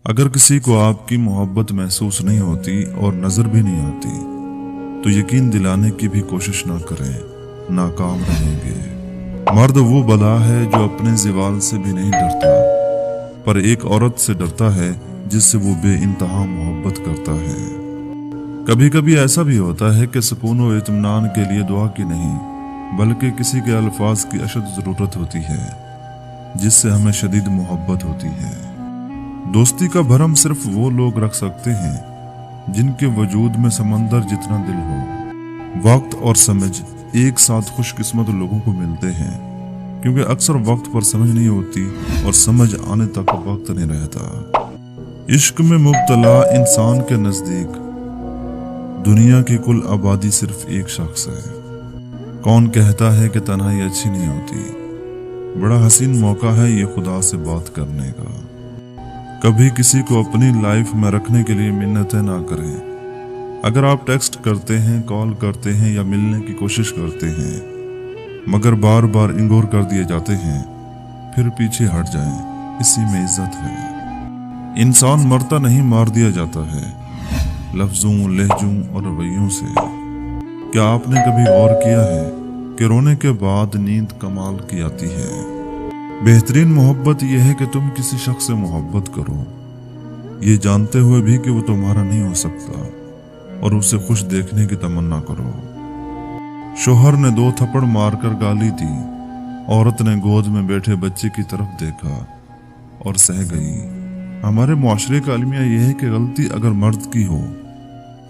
अगर किसी को आपकी मोहब्बत महसूस नहीं होती और नजर भी नहीं आती तो यकीन दिलाने की भी कोशिश ना करें, नाकाम रहेंगे। मर्द वो बला है जो अपने ज़वाल से भी नहीं डरता, पर एक औरत से डरता है जिससे वो बेइंतहा मोहब्बत करता है। कभी कभी ऐसा भी होता है कि सुकून और इत्मीनान के लिए दुआ की नहीं बल्कि किसी के अल्फाज की अशद ज़रूरत होती है जिससे हमें शदीद मोहब्बत होती है। दोस्ती का भरम सिर्फ वो लोग रख सकते हैं जिनके वजूद में समंदर जितना दिल हो। वक्त और समझ एक साथ खुशकिस्मत लोगों को मिलते हैं, क्योंकि अक्सर वक्त पर समझ नहीं होती और समझ आने तक वक्त नहीं रहता। इश्क में मुब्तला इंसान के नजदीक दुनिया की कुल आबादी सिर्फ एक शख्स है। कौन कहता है कि तन्हाई अच्छी नहीं होती? बड़ा हसीन मौका है ये खुदा से बात करने का। कभी किसी को अपनी लाइफ में रखने के लिए मिन्नतें ना करें। अगर आप टेक्स्ट करते हैं, कॉल करते हैं या मिलने की कोशिश करते हैं मगर बार बार इग्नोर कर दिए जाते हैं, फिर पीछे हट जाएं, इसी में इज्जत है। इंसान मरता नहीं, मार दिया जाता है लफ्जों, लहजों और रवैयों से। क्या आपने कभी गौर किया है कि रोने के बाद नींद कमाल की आती है? बेहतरीन मोहब्बत यह है कि तुम किसी शख्स से मोहब्बत करो ये जानते हुए भी कि वो तुम्हारा नहीं हो सकता, और उसे खुश देखने की तमन्ना करो। शोहर ने 2 थप्पड़ मारकर गाली दी, औरत ने गोद में बैठे बच्चे की तरफ देखा और सह गई। हमारे मुआशरे का अलमिया यह है कि गलती अगर मर्द की हो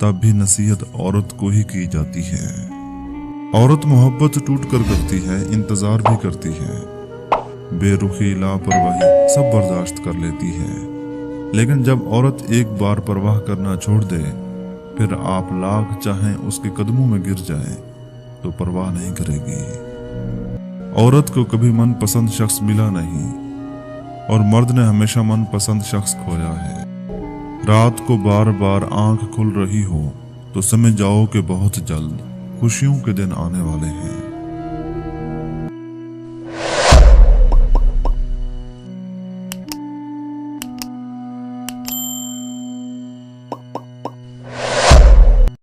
तब भी नसीहत औरत को ही की जाती है। औरत मोहब्बत टूट कर करती है, इंतजार भी करती है, बेरुखी, लापरवाही सब बर्दाश्त कर लेती है। लेकिन जब औरत एक बार परवाह करना छोड़ दे, फिर आप लाख चाहें उसके कदमों में गिर जाएं तो परवाह नहीं करेगी। औरत को कभी मनपसंद शख्स मिला नहीं और मर्द ने हमेशा मनपसंद शख्स खोया है। रात को बार बार आंख खुल रही हो तो समझ जाओ कि बहुत जल्द खुशियों के दिन आने वाले हैं।